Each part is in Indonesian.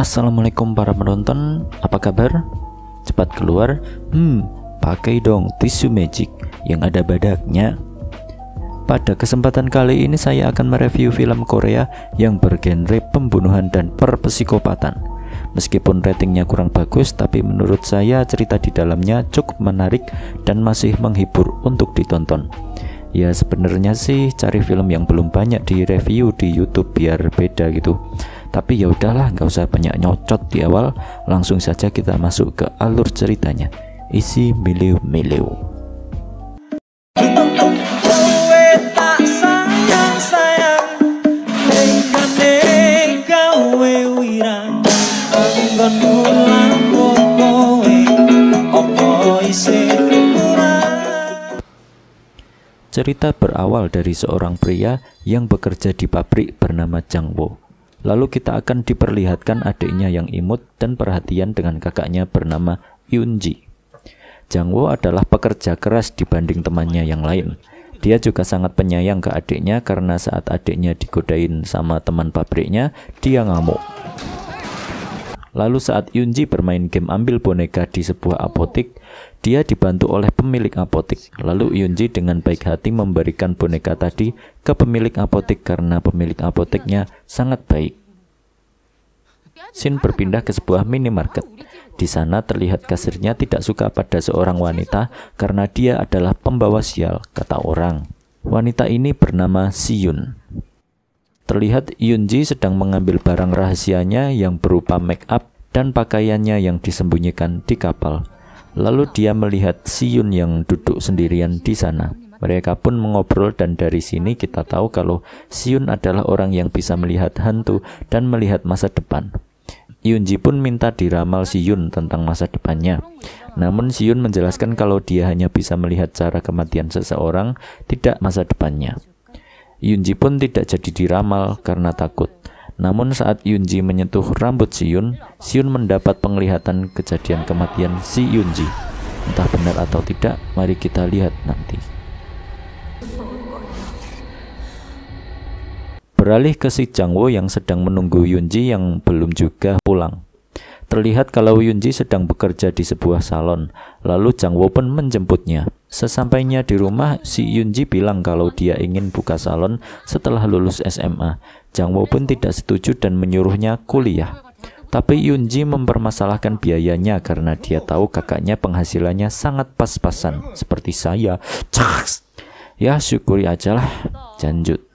Assalamualaikum para penonton, apa kabar? Cepat keluar, pakai dong tisu magic yang ada badaknya. Pada kesempatan kali ini saya akan mereview film Korea yang bergenre pembunuhan dan perpsikopatan. Meskipun ratingnya kurang bagus, tapi menurut saya cerita di dalamnya cukup menarik dan masih menghibur untuk ditonton. Ya sebenarnya sih cari film yang belum banyak di review di YouTube biar beda gitu. Tapi ya udahlah, nggak usah banyak nyocot di awal, langsung saja kita masuk ke alur ceritanya. Isi miliu-miliu. Cerita berawal dari seorang pria yang bekerja di pabrik bernama Jang Wo. Lalu kita akan diperlihatkan adiknya yang imut dan perhatian dengan kakaknya bernama Yoon Ji. Jang Wo adalah pekerja keras dibanding temannya yang lain. Dia juga sangat penyayang ke adiknya karena saat adiknya digodain sama teman pabriknya, dia ngamuk. Lalu saat Yoon Ji bermain game ambil boneka di sebuah apotek, dia dibantu oleh pemilik apotek. Lalu Yoon Ji dengan baik hati memberikan boneka tadi ke pemilik apotek karena pemilik apoteknya sangat baik. Scene berpindah ke sebuah minimarket. Di sana terlihat kasirnya tidak suka pada seorang wanita karena dia adalah pembawa sial, kata orang. Wanita ini bernama Si-yoon. Terlihat Yoon Ji sedang mengambil barang rahasianya yang berupa make up dan pakaiannya yang disembunyikan di kapal. Lalu dia melihat Si-yoon yang duduk sendirian di sana. Mereka pun mengobrol dan dari sini kita tahu kalau Si-yoon adalah orang yang bisa melihat hantu dan melihat masa depan. Yoon Ji pun minta diramal Si-yoon tentang masa depannya. Namun Si-yoon menjelaskan kalau dia hanya bisa melihat cara kematian seseorang, tidak masa depannya. Yoon Ji pun tidak jadi diramal karena takut. Namun saat Yoon Ji menyentuh rambut Si-yoon, Si-yoon mendapat penglihatan kejadian kematian si Yoon Ji. Entah benar atau tidak, mari kita lihat nanti. Beralih ke si Jang Wo yang sedang menunggu Yoon Ji yang belum juga pulang. Terlihat kalau Yoon Ji sedang bekerja di sebuah salon, lalu Jang Wo pun menjemputnya. Sesampainya di rumah, si Yoon Ji bilang kalau dia ingin buka salon setelah lulus SMA. Jang Wo pun tidak setuju dan menyuruhnya kuliah. Tapi Yoon Ji mempermasalahkan biayanya karena dia tahu kakaknya penghasilannya sangat pas-pasan, seperti saya. Caks! Ya syukuri aja lah, janjut.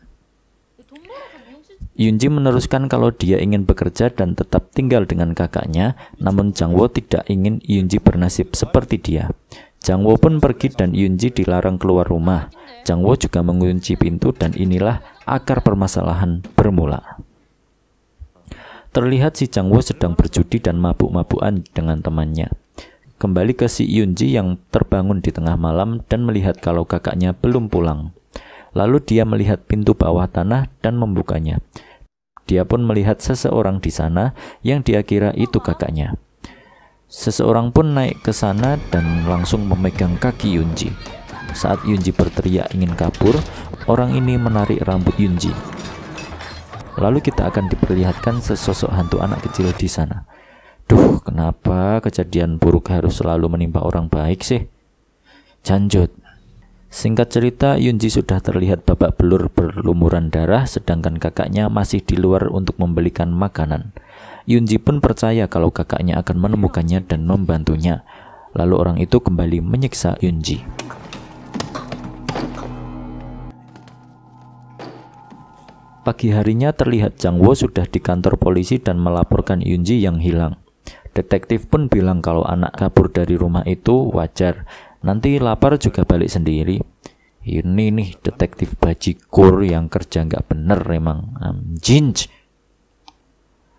Yoon Ji meneruskan kalau dia ingin bekerja dan tetap tinggal dengan kakaknya, namun Jang Wo tidak ingin Yoon Ji bernasib seperti dia. Jang Wo pun pergi dan Yoon Ji dilarang keluar rumah. Jang Wo juga mengunci pintu dan inilah akar permasalahan bermula. Terlihat si Jang Wo sedang berjudi dan mabuk-mabukan dengan temannya. Kembali ke si Yoon Ji yang terbangun di tengah malam dan melihat kalau kakaknya belum pulang. Lalu dia melihat pintu bawah tanah dan membukanya. Dia pun melihat seseorang di sana yang dia kira itu kakaknya. Seseorang pun naik ke sana dan langsung memegang kaki Yoon Ji. Saat Yoon Ji berteriak ingin kabur, orang ini menarik rambut Yoon Ji. Lalu kita akan diperlihatkan sesosok hantu anak kecil di sana. Duh, kenapa kejadian buruk harus selalu menimpa orang baik sih? Lanjut. Singkat cerita, Yoon Ji sudah terlihat babak belur berlumuran darah, sedangkan kakaknya masih di luar untuk membelikan makanan. Yoon Ji pun percaya kalau kakaknya akan menemukannya dan membantunya. Lalu orang itu kembali menyiksa Yoon Ji. Pagi harinya terlihat Jang Wo sudah di kantor polisi dan melaporkan Yoon Ji yang hilang. Detektif pun bilang kalau anak kabur dari rumah itu wajar. Nanti lapar juga balik sendiri. Ini nih detektif bajigur yang kerja nggak bener emang. Jinj.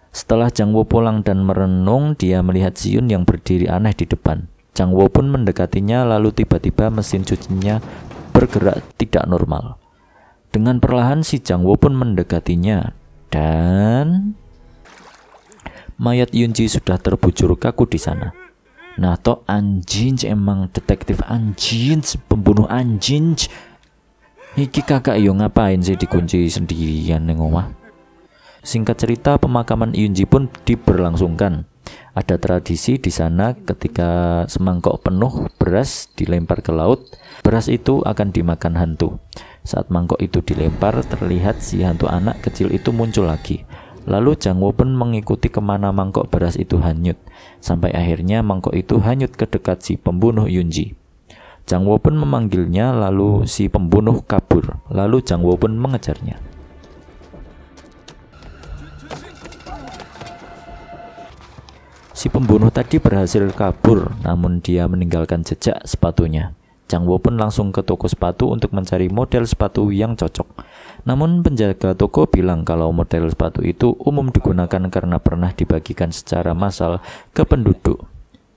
Setelah Jang Wo pulang dan merenung, dia melihat Si-yoon yang berdiri aneh di depan. Jang Wo pun mendekatinya, lalu tiba-tiba mesin cucinya bergerak tidak normal. Dengan perlahan si Jang Wo pun mendekatinya dan mayat Yoon Ji sudah terbujur kaku di sana. Nah toh anjing emang detektif anjing, pembunuh anjing. Iki kakak yo ngapain sih dikunci sendirian ning omah? Singkat cerita, pemakaman Yunji pun diberlangsungkan. Ada tradisi di sana ketika semangkok penuh beras dilempar ke laut, beras itu akan dimakan hantu. Saat mangkok itu dilempar, terlihat si hantu anak kecil itu muncul lagi. Lalu Jangwo pun mengikuti kemana mangkok beras itu hanyut, sampai akhirnya mangkok itu hanyut ke dekat si pembunuh Yunji. Jangwo pun memanggilnya, lalu si pembunuh kabur. Lalu Jangwo pun mengejarnya. Si pembunuh tadi berhasil kabur, namun dia meninggalkan jejak sepatunya. Jangwo pun langsung ke toko sepatu untuk mencari model sepatu yang cocok. Namun penjaga toko bilang kalau model sepatu itu umum digunakan karena pernah dibagikan secara massal ke penduduk.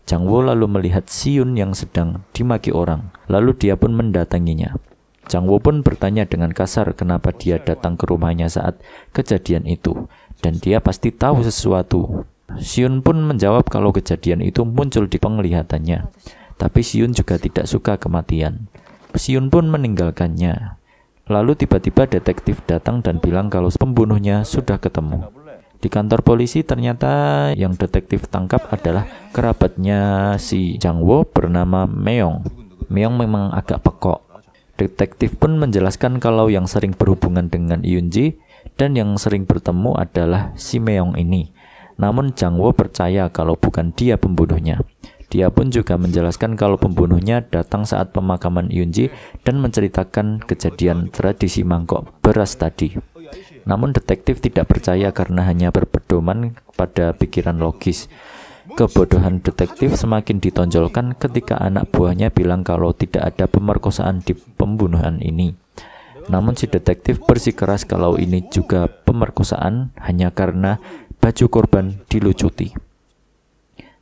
Jangwo lalu melihat Siyun yang sedang dimaki orang, lalu dia pun mendatanginya. Jangwo pun bertanya dengan kasar kenapa dia datang ke rumahnya saat kejadian itu, dan dia pasti tahu sesuatu. Siyun pun menjawab kalau kejadian itu muncul di penglihatannya. Tapi Siyun juga tidak suka kematian. Siyun pun meninggalkannya. Lalu tiba-tiba detektif datang dan bilang kalau pembunuhnya sudah ketemu. Di kantor polisi ternyata yang detektif tangkap adalah kerabatnya si Jangwo bernama Meong. Meong memang agak pekok. Detektif pun menjelaskan kalau yang sering berhubungan dengan Yunji dan yang sering bertemu adalah si Meong ini. Namun Jangwo percaya kalau bukan dia pembunuhnya. Dia pun juga menjelaskan kalau pembunuhnya datang saat pemakaman Yunji dan menceritakan kejadian tradisi mangkok beras tadi. Namun detektif tidak percaya karena hanya berpedoman pada pikiran logis. Kebodohan detektif semakin ditonjolkan ketika anak buahnya bilang kalau tidak ada pemerkosaan di pembunuhan ini. Namun si detektif bersikeras kalau ini juga pemerkosaan hanya karena baju korban dilucuti.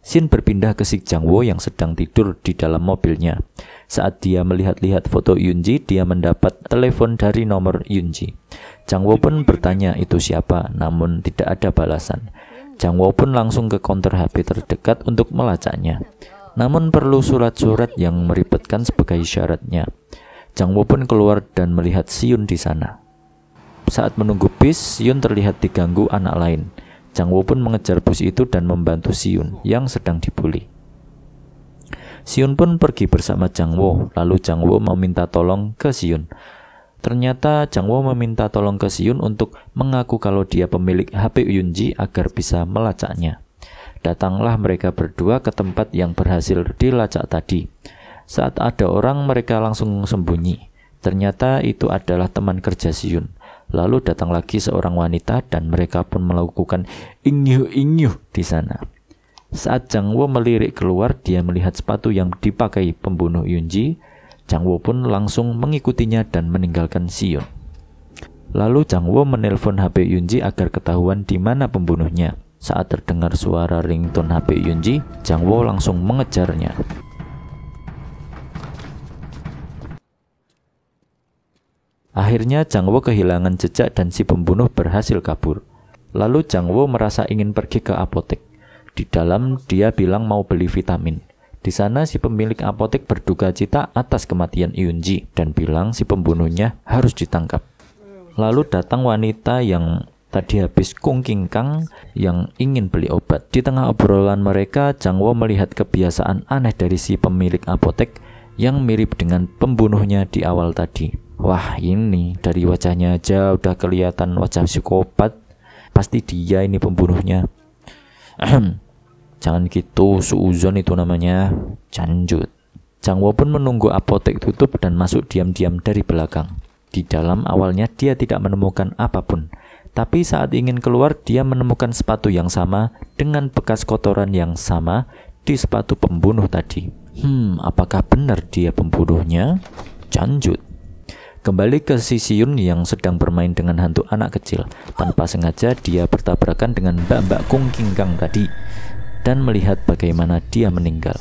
Shin berpindah ke si Jangwo yang sedang tidur di dalam mobilnya. Saat dia melihat-lihat foto Yunji, dia mendapat telepon dari nomor Yunji. Jangwo pun bertanya itu siapa, namun tidak ada balasan. Jangwo pun langsung ke counter HP terdekat untuk melacaknya. Namun perlu surat-surat yang meribetkan sebagai syaratnya. Jangwo pun keluar dan melihat Siyun di sana. Saat menunggu bis, Siyun terlihat diganggu anak lain. Jangwo pun mengejar bus itu dan membantu Siyun yang sedang dibuli. Siyun pun pergi bersama Jangwo, lalu Jangwo meminta tolong ke Siyun. Ternyata Jangwo meminta tolong ke Siyun untuk mengaku kalau dia pemilik HP Yunji agar bisa melacaknya. Datanglah mereka berdua ke tempat yang berhasil dilacak tadi. Saat ada orang, mereka langsung sembunyi. Ternyata itu adalah teman kerja Siyun. Lalu datang lagi seorang wanita dan mereka pun melakukan inyuh-inyuh di sana. Saat Jangwo melirik keluar, dia melihat sepatu yang dipakai pembunuh Yunji. Jangwo pun langsung mengikutinya dan meninggalkan Siyun. Lalu Jangwo menelpon HP Yunji agar ketahuan di mana pembunuhnya. Saat terdengar suara ringtone HP Yunji, Jangwo langsung mengejarnya. Akhirnya Jangwo kehilangan jejak dan si pembunuh berhasil kabur. Lalu Jangwo merasa ingin pergi ke apotek. Di dalam dia bilang mau beli vitamin. Di sana si pemilik apotek berduka cita atas kematian Yunji dan bilang si pembunuhnya harus ditangkap. Lalu datang wanita yang tadi habis kungkingkang yang ingin beli obat. Di tengah obrolan mereka, Jangwo melihat kebiasaan aneh dari si pemilik apotek yang mirip dengan pembunuhnya di awal tadi. Wah, ini dari wajahnya aja udah kelihatan wajah psikopat. Pasti dia ini pembunuhnya. Jangan gitu, suuzon itu namanya. Lanjut. Jangwo pun menunggu apotek tutup dan masuk diam-diam dari belakang. Di dalam awalnya dia tidak menemukan apapun. Tapi saat ingin keluar, dia menemukan sepatu yang sama dengan bekas kotoran yang sama di sepatu pembunuh tadi. Apakah benar dia pembunuhnya? Lanjut. Kembali ke si Siyun yang sedang bermain dengan hantu anak kecil. Tanpa sengaja dia bertabrakan dengan mbak-mbak kungkingkang tadi dan melihat bagaimana dia meninggal.